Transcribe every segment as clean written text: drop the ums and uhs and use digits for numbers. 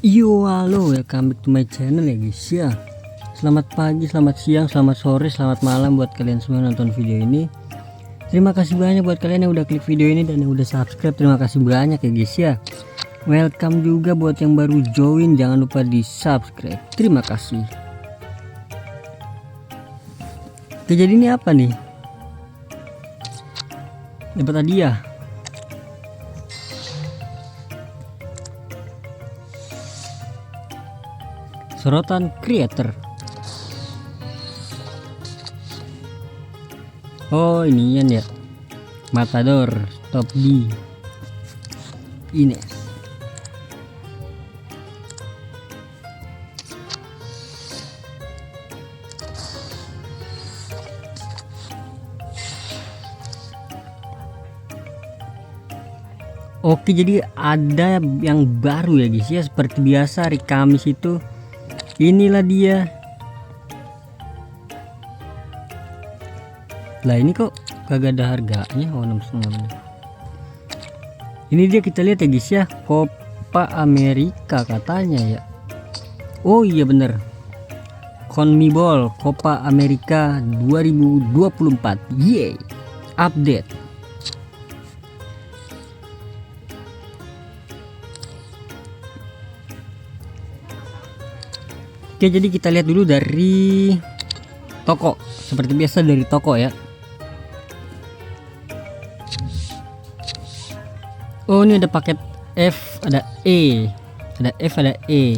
Yo, halo, welcome back to my channel ya guys ya. Selamat pagi, selamat siang, selamat sore, selamat malam buat kalian semua yang nonton video ini. Terima kasih banyak buat kalian yang udah klik video ini dan yang udah subscribe. Terima kasih banyak ya guys ya. Welcome juga buat yang baru join, jangan lupa di subscribe. Terima kasih. Oke, jadi ini apa nih? Dapat hadiah. Sorotan creator. Oh, inian ya. Matador top D Ines. Oke, jadi ada yang baru ya guys ya. Seperti biasa hari Kamis itu inilah dia. Lah ini kok kagak ada harganya. Oh, 6,5. Ini dia, kita lihat ya guys ya, Copa America katanya ya. Oh iya bener, CONMEBOL Copa America 2024. Yeay, update. Oke, jadi kita lihat dulu dari toko. Seperti biasa dari toko ya. Oh, ini ada paket F, ada E, ada F, ada E.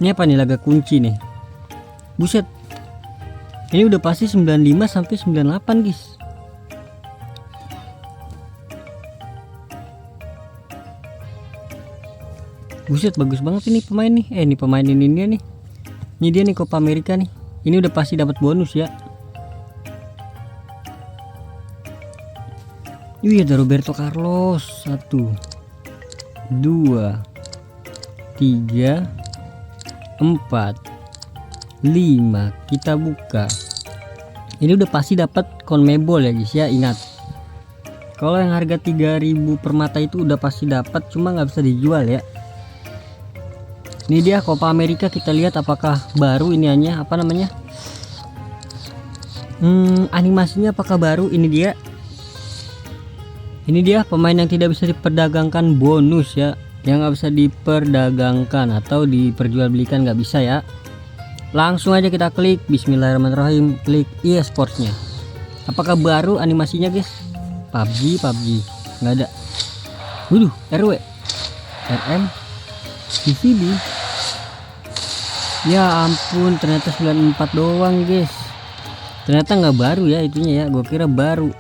Ini apa nih, laga kunci nih. Buset. Ini udah pasti 95 sampai 98 guys. Buset, bagus banget ini pemain nih. Ini pemain ini dia nih. Ini dia nih, Copa America nih. Ini udah pasti dapat bonus ya. Iya, ada Roberto Carlos. 1 2 3 4 5. Kita buka. Ini udah pasti dapat CONMEBOL ya guys ya. Ingat, kalau yang harga 3000 per mata itu udah pasti dapat, cuma nggak bisa dijual ya. Ini dia Copa America, kita lihat apakah baru iniannya, apa namanya, animasinya apakah baru. Ini dia pemain yang tidak bisa diperdagangkan bonus ya, yang nggak bisa diperdagangkan atau diperjualbelikan, nggak bisa ya. Langsung aja kita klik, bismillahirrahmanirrahim, klik e-sportsnya. Apakah baru animasinya guys? PUBG nggak ada. Waduh, RW, RM, PVB. Ya ampun, ternyata 94 doang guys. Ternyata nggak baru ya itunya ya, gue kira baru.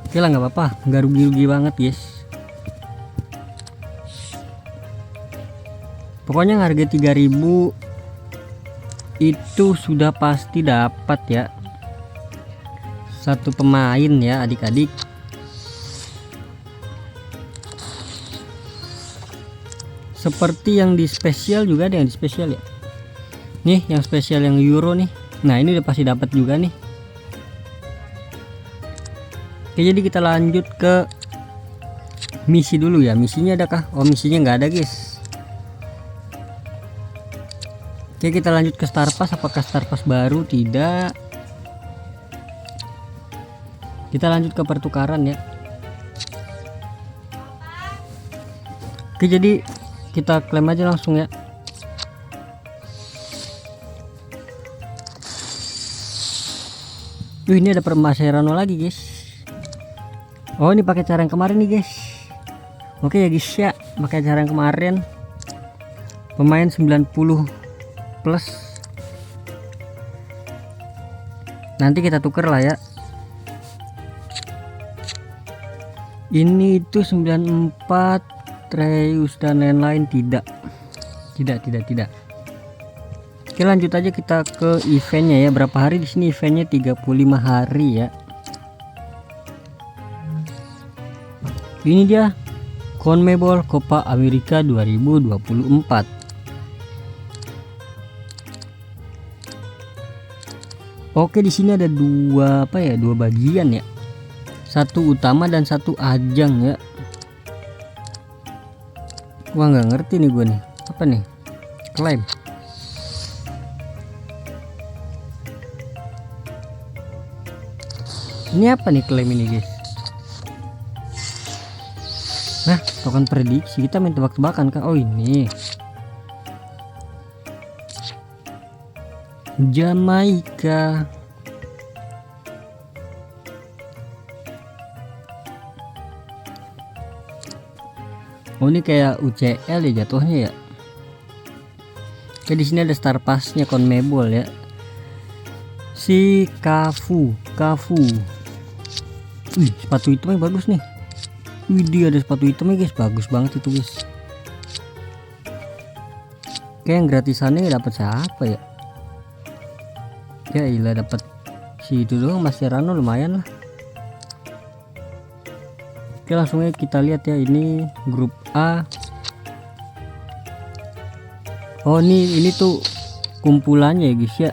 Oke lah, nggak apa-apa, nggak rugi-rugi banget guys. Pokoknya harga 3000 itu sudah pasti dapat ya. Satu pemain ya adik-adik. Seperti yang di spesial juga ada yang di spesial ya. Nih yang spesial yang euro nih. Nah ini udah pasti dapat juga nih. Oke, jadi kita lanjut ke misi dulu ya. Misinya adakah? Oh, misinya nggak ada guys. Oke, kita lanjut ke Star Pass. Apakah Star Pass baru? Tidak. Kita lanjut ke pertukaran ya. Oke, jadi kita klaim aja langsung ya. Ini ada Mascherano lagi guys. Oh, ini pakai cara yang kemarin nih guys. Oke ya guys ya, pakai cara yang kemarin. Pemain 90 plus. Nanti kita tuker lah ya. Ini itu 94 Reus dan lain-lain. Tidak. Oke, lanjut aja kita ke eventnya ya. Berapa hari di sini eventnya? 35 hari ya. Ini dia CONMEBOL Copa America 2024. Oke, di sini ada dua bagian ya. Satu utama dan satu ajang ya. Gua nggak ngerti nih gue nih. Apa nih? Klaim. Ini apa nih klaim ini guys? Nah, token prediksi kita main tebak-tebakan kah? Oh ini Jamaika. Oh ini kayak UCL ya jatuhnya ya. Oke, di sini ada star passnya CONMEBOL ya. Si Cafu. Wih, sepatu hitamnya bagus nih. Wih, dia ada sepatu hitamnya guys, bagus banget itu guys. Oke, yang gratisannya dapat siapa ya? Ya ilah, dapat si itu doang, Mascherano lumayan lah. Oke, langsung aja kita lihat ya, ini grup A. Oh ini tuh kumpulannya ya guys ya.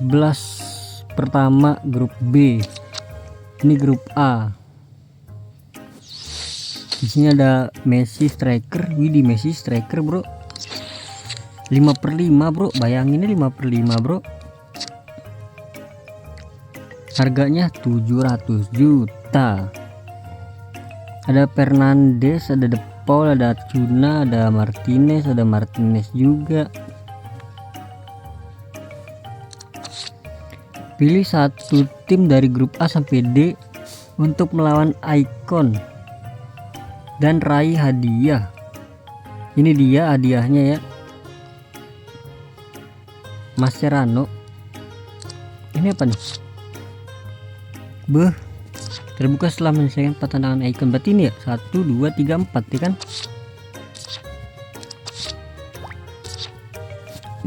11 pertama grup B. Ini grup A. Di sini ada Messi striker. Widih, Messi striker bro. 5/5 bro. Bayangin ini 5/5 bro. Harganya 700 juta. Ada Fernandes, ada De Paul, ada Cuna, ada Martinez juga. Pilih satu tim dari grup A sampai D untuk melawan Icon dan raih hadiah. Ini dia hadiahnya ya. Mascherano. Ini apa nih? Terbuka setelah menyelesaikan pertandingan Icon. Berarti ini ya 1 2 3 4 ya kan?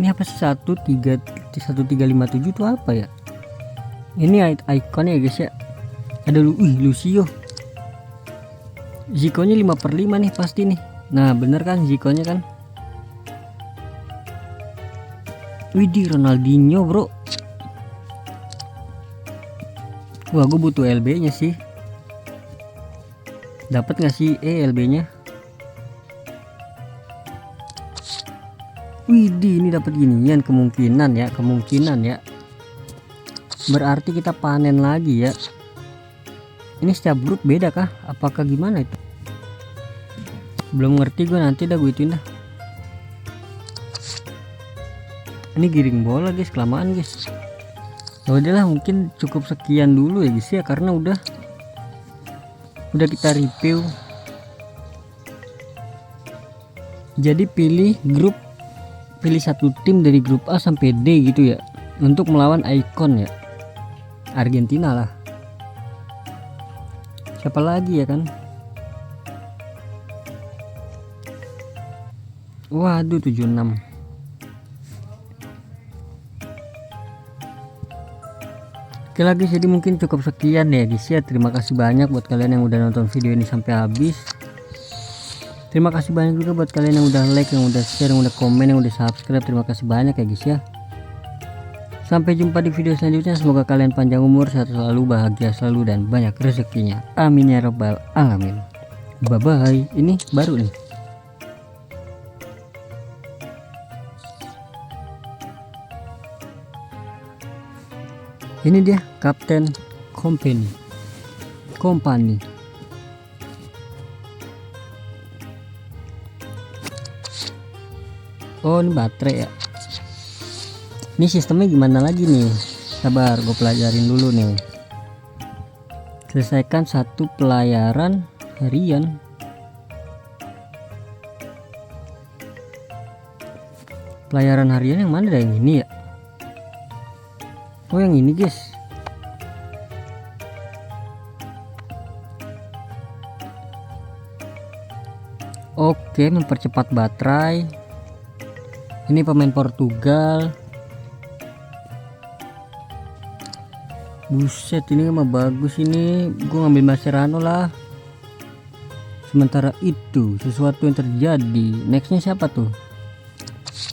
Ini apa sih 1357 itu apa ya? Ini ikonnya ya guys ya. Ada Lucio. Zico-nya 5/5 nih pasti nih. Nah bener kan Zico-nya kan. Widih, Ronaldinho bro. Wah, gue butuh LB nya sih. Dapat nggak sih LB nya? Widih, ini dapat ginian kemungkinan ya. Berarti kita panen lagi ya. Ini setiap grup beda kah? Apakah gimana itu? Belum ngerti gue, nanti dah gue ituin dah. Ini giring bola guys, kelamaan guys. Ya udahlah, mungkin cukup sekian dulu ya guys ya, karena udah kita review. Jadi pilih satu tim dari grup A sampai D gitu ya, untuk melawan Icon ya. Argentina lah. Siapa lagi ya kan? Waduh, 76. Oke lagi, jadi mungkin cukup sekian ya guys ya. Terima kasih banyak buat kalian yang udah nonton video ini sampai habis. Terima kasih banyak juga buat kalian yang udah like, yang udah share, yang udah komen, yang udah subscribe. Terima kasih banyak ya guys ya. Sampai jumpa di video selanjutnya. Semoga kalian panjang umur, sehat selalu, bahagia selalu, dan banyak rezekinya. Amin ya robbal alamin. Bye bye. Ini baru nih. Ini dia Kapten Company. Oh, ini baterai ya. Ini sistemnya gimana lagi nih? Sabar, gue pelajarin dulu nih. Selesaikan satu pelayaran harian. Pelayaran harian yang mana dah, yang ini ya? Oh, yang ini guys. Oke, mempercepat baterai. Ini pemain Portugal. Buset, ini mah bagus ini. Gue ngambil Mascherano lah. Sementara itu sesuatu yang terjadi. Nextnya siapa tuh?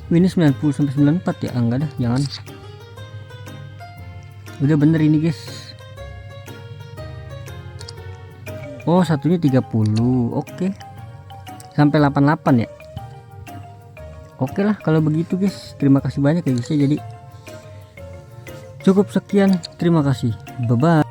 Ini 90 sampai 94 ya? Enggak dah, jangan. Udah bener ini guys. Oh, satunya 30. Oke. Sampai 88 ya. Oke lah kalau begitu guys. Terima kasih banyak ya guys ya. Jadi cukup sekian. Terima kasih. Bye bye.